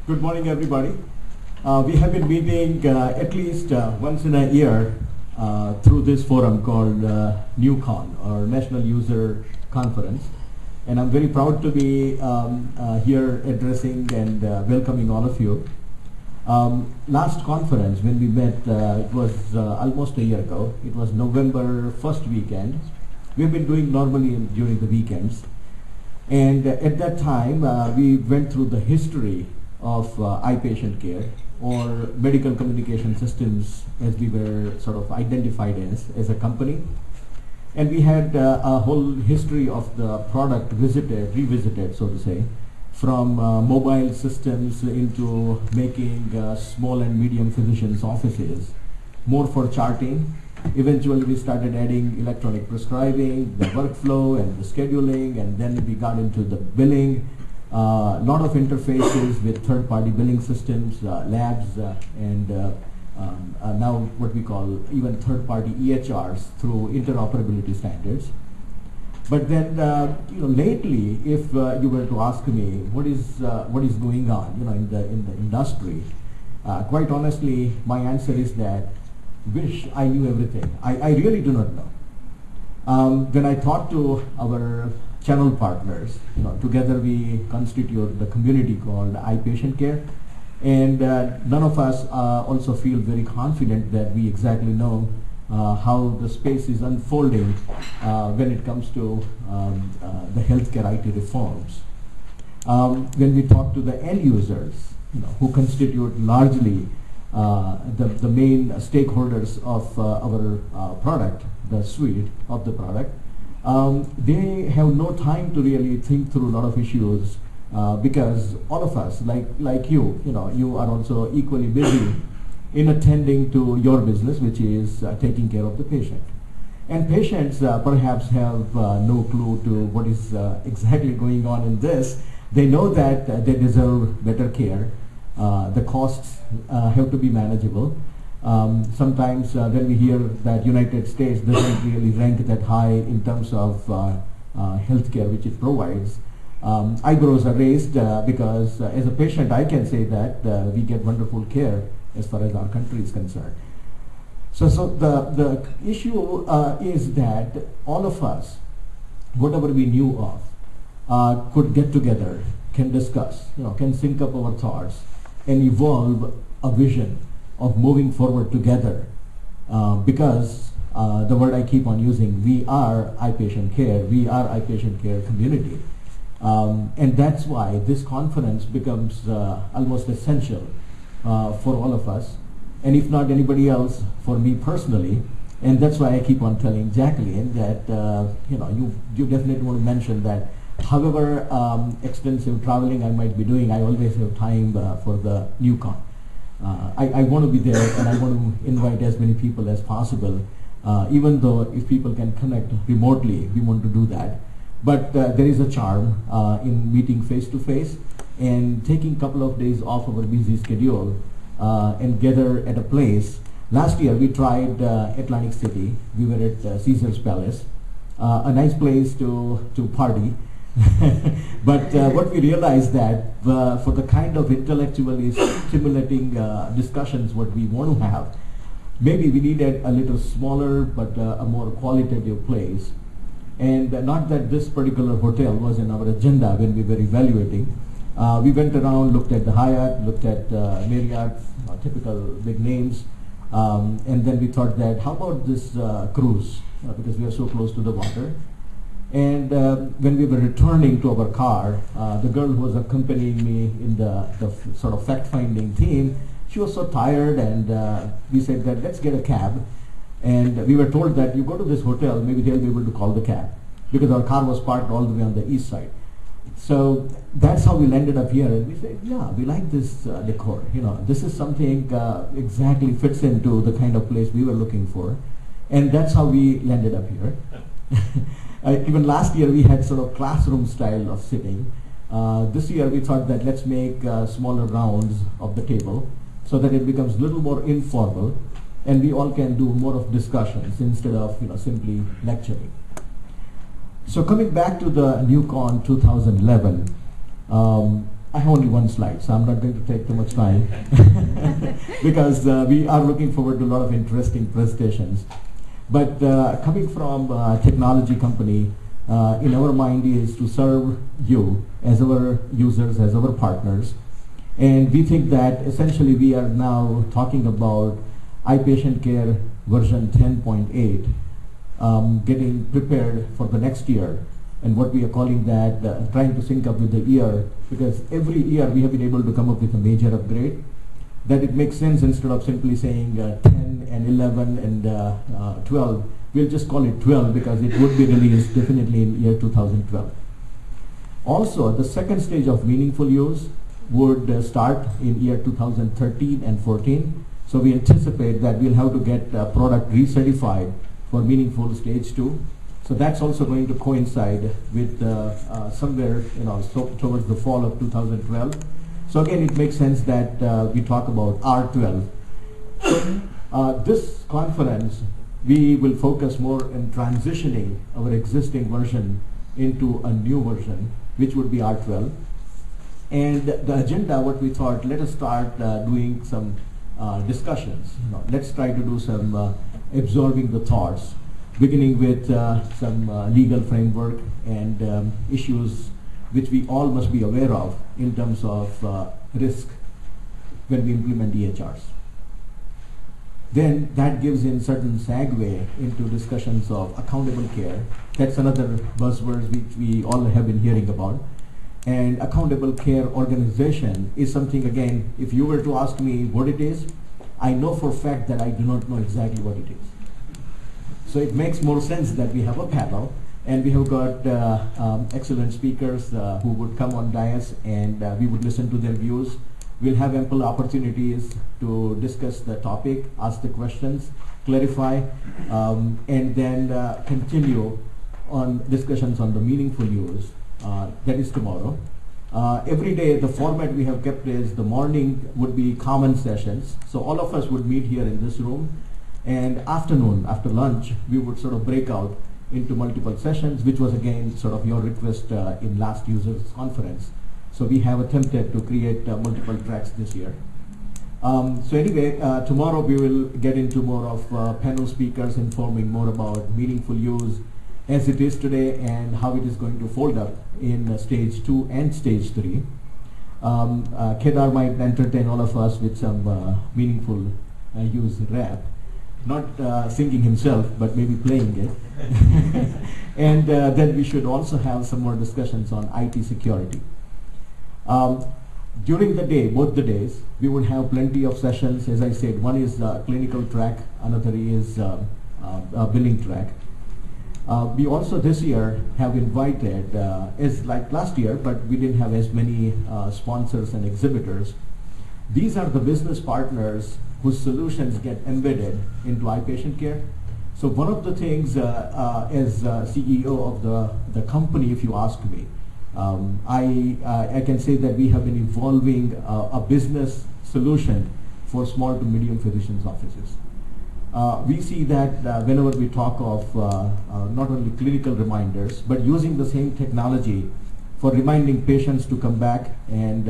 Good morning, everybody. We have been meeting at least once in a year through this forum called NewCon, or National User Conference. And I'm very proud to be here addressing and welcoming all of you. Last conference, when we met, it was almost a year ago. It was November 1st weekend. We've been doing normally during the weekends. And at that time, we went through the history of eye-patient care, or medical communication systems, as we were sort of identified as a company. And we had a whole history of the product revisited, so to say, from mobile systems into making small and medium physicians' offices, more for charting. Eventually we started adding electronic prescribing, the workflow and the scheduling, and then we got into the billing. Lot of interfaces with third-party billing systems, labs, and now what we call even third-party EHRs through interoperability standards. But then, lately, if you were to ask me what is going on, in the industry, quite honestly, my answer is that wish I knew everything. I really do not know. When I talk to our channel partners, together we constitute the community called eye-patient care, and none of us also feel very confident that we exactly know how the space is unfolding when it comes to the healthcare IT reforms. When we talk to the end users, who constitute largely the main stakeholders of our product, the suite of the product, they have no time to really think through a lot of issues because all of us, like you are also equally busy in attending to your business, which is taking care of the patient. And patients perhaps have no clue to what is exactly going on in this. They know that they deserve better care. The costs have to be manageable. Sometimes when we hear that United States doesn't really rank that high in terms of healthcare which it provides, eyebrows are raised because as a patient I can say that we get wonderful care as far as our country is concerned. So the issue is that all of us, whatever we knew of, could get together, can discuss, can sync up our thoughts and evolve a vision of moving forward together, because the word I keep on using, we are eye-patient care, we are eye-patient care community. And that's why this conference becomes almost essential for all of us, and if not anybody else, for me personally. And that's why I keep on telling Jacqueline that you definitely want to mention that however extensive traveling I might be doing, I always have time for the NewCon. I want to be there, and I want to invite as many people as possible, even though if people can connect remotely, we want to do that. But there is a charm in meeting face to face and taking a couple of days off our busy schedule and gather at a place. Last year we tried Atlantic City. We were at Caesar's Palace, a nice place to party. But what we realized that for the kind of intellectually stimulating discussions what we want to have, maybe we needed a little smaller but a more qualitative place. And not that this particular hotel was in our agenda when we were evaluating. We went around, looked at the Hyatt, looked at Marriott, typical big names, and then we thought that how about this cruise, because we are so close to the water. And when we were returning to our car, the girl who was accompanying me in the sort of fact-finding team, she was so tired, and we said that let's get a cab. And we were told that you go to this hotel, maybe they'll be able to call the cab, because our car was parked all the way on the east side. So that's how we landed up here, and we said, yeah, we like this decor. This is something exactly fits into the kind of place we were looking for, and that's how we landed up here. Even last year we had sort of classroom style of sitting. This year we thought that let's make smaller rounds of the table so that it becomes a little more informal, and we all can do more of discussions instead of simply lecturing. So coming back to the NewCon 2011, I have only one slide, so I'm not going to take too much time because we are looking forward to a lot of interesting presentations. But coming from a technology company, in our mind is to serve you as our users, as our partners. And we think that essentially we are now talking about iPatient Care version 10.8, getting prepared for the next year. And what we are calling that, trying to sync up with the year, because every year we have been able to come up with a major upgrade, that it makes sense instead of simply saying 10 and 11 and 12, we'll just call it 12 because it would be released definitely in year 2012. Also, the second stage of meaningful use would start in year 2013 and 14. So we anticipate that we'll have to get product recertified for meaningful stage 2. So that's also going to coincide with somewhere, towards the fall of 2012. So again, it makes sense that we talk about R12. This conference, we will focus more on transitioning our existing version into a new version, which would be R12. And the agenda, what we thought, let us start doing some discussions. Let's try to do some absorbing the thoughts, beginning with some legal framework and issues which we all must be aware of in terms of risk when we implement EHRs. Then that gives in certain segue into discussions of accountable care. That's another buzzword which we all have been hearing about. And accountable care organization is something, again, if you were to ask me what it is, I know for a fact that I do not know exactly what it is. So it makes more sense that we have a panel, and we have got excellent speakers who would come on dais, and we would listen to their views. We'll have ample opportunities to discuss the topic, ask the questions, clarify, and then continue on discussions on the meaningful use. That is tomorrow. Every day, the format we have kept is the morning would be common sessions. So all of us would meet here in this room. And afternoon, after lunch, we would sort of break out into multiple sessions, which was again sort of your request in last users conference. So we have attempted to create multiple tracks this year. So anyway, tomorrow we will get into more of panel speakers informing more about meaningful use as it is today and how it is going to fold up in stage 2 and stage 3. Kedar might entertain all of us with some meaningful use rap. Not singing himself, but maybe playing it. And then we should also have some more discussions on IT security. During the day, both the days, we would have plenty of sessions. As I said, one is clinical track, another is billing track. We also this year have invited, as like last year, but we didn't have as many sponsors and exhibitors. These are the business partners whose solutions get embedded into iPatient Care. So one of the things as CEO of the company, if you ask me, I can say that we have been evolving a business solution for small to medium physicians' offices. We see that whenever we talk of not only clinical reminders, but using the same technology for reminding patients to come back and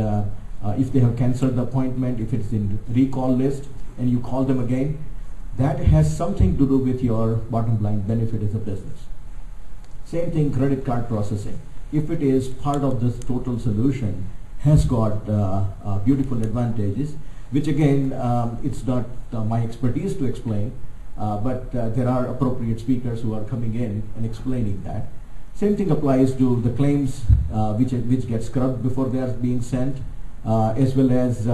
if they have canceled the appointment, if it's in recall list, and you call them again, that has something to do with your bottom line benefit as a business. Same thing, credit card processing. If it is part of this total solution, has got beautiful advantages, which again, it's not my expertise to explain, but there are appropriate speakers who are coming in and explaining that. Same thing applies to the claims which get scrubbed before they are being sent, as well as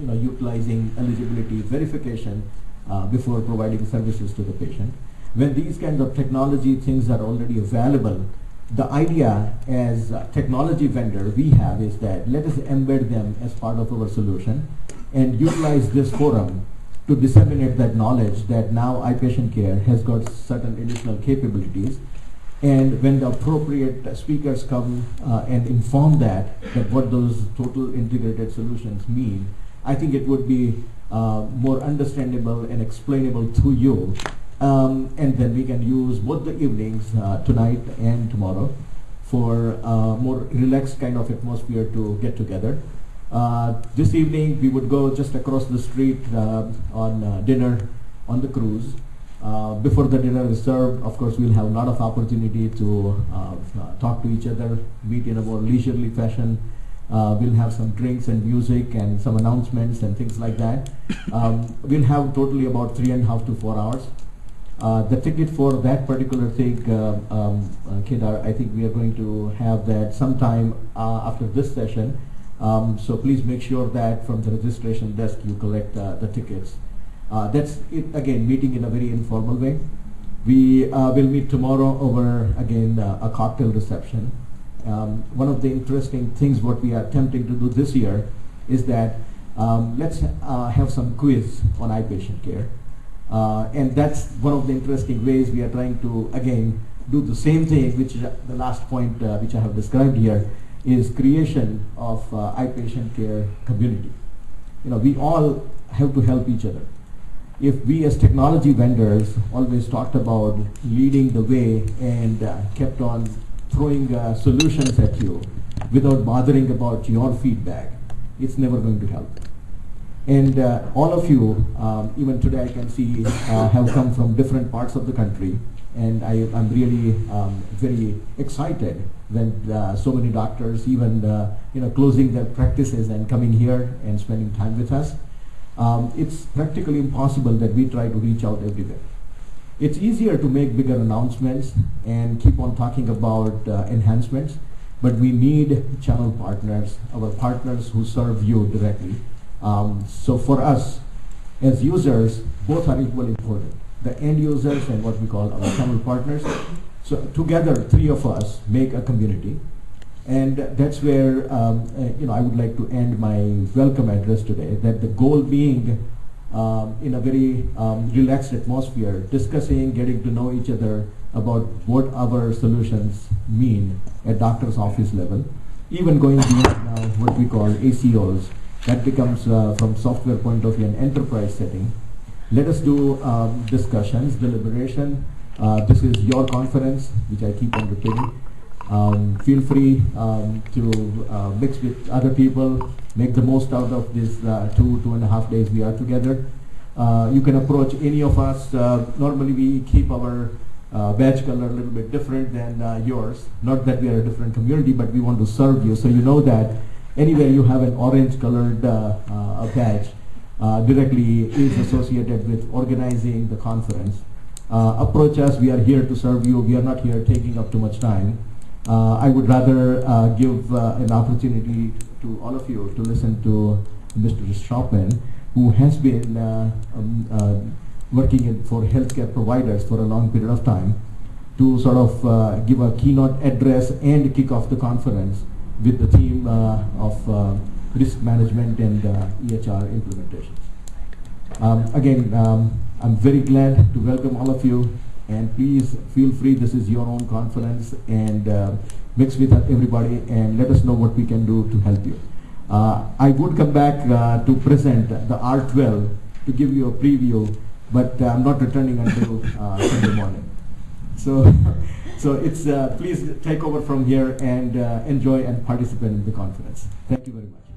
utilizing eligibility verification before providing services to the patient. When these kinds of technology things are already available, the idea as a technology vendor we have is that let us embed them as part of our solution and utilize this forum to disseminate that knowledge that now iPatient Care has got certain additional capabilities. And when the appropriate speakers come and inform that what those total integrated solutions mean, I think it would be more understandable and explainable to you. And then we can use both the evenings, tonight and tomorrow, for a more relaxed kind of atmosphere to get together. This evening we would go just across the street on dinner on the cruise. Before the dinner is served, of course, we'll have a lot of opportunity to talk to each other, meet in a more leisurely fashion. We'll have some drinks and music and some announcements and things like that. We'll have totally about 3.5 to 4 hours. The ticket for that particular thing, Kedar, I think we are going to have that sometime after this session. So please make sure that from the registration desk you collect the tickets. That's it, again, meeting in a very informal way. We will meet tomorrow over, again, a cocktail reception. One of the interesting things what we are attempting to do this year is that let's have some quiz on eye patient care. And that's one of the interesting ways we are trying to, again, do the same thing, which is the last point which I have described here, is creation of eye patient care community. You know, we all have to help each other. If we as technology vendors always talked about leading the way and kept on throwing solutions at you without bothering about your feedback, it's never going to help. And all of you, even today I can see, have come from different parts of the country, and I'm really very excited when so many doctors, even closing their practices and coming here and spending time with us. It's practically impossible that we try to reach out everywhere. It's easier to make bigger announcements and keep on talking about enhancements, but we need channel partners, our partners who serve you directly. So for us, as users, both are equally important. The end users and what we call our channel partners. So together, three of us make a community. And that's where I would like to end my welcome address today, that the goal being in a very relaxed atmosphere, discussing, getting to know each other about what our solutions mean at doctor's office level, even going beyond now what we call ACOs. That becomes, from software point of view, an enterprise setting. Let us do discussions, deliberation. This is your conference, which I keep on repeating. Feel free to mix with other people, make the most out of this 2.5 days we are together. You can approach any of us. Normally we keep our badge color a little bit different than yours. Not that we are a different community, but we want to serve you. So you know that anywhere you have an orange colored badge, directly is associated with organizing the conference. Approach us. We are here to serve you. We are not here taking up too much time. I would rather give an opportunity to all of you to listen to Mr. Chopin, who has been working for healthcare providers for a long period of time, to sort of give a keynote address and kick off the conference with the theme of risk management and EHR implementation. Again, I'm very glad to welcome all of you. And please feel free, this is your own conference, and mix with everybody and let us know what we can do to help you. I would come back to present the R12 to give you a preview, but I'm not returning until Sunday morning. So, it's please take over from here and enjoy and participate in the conference. Thank you very much.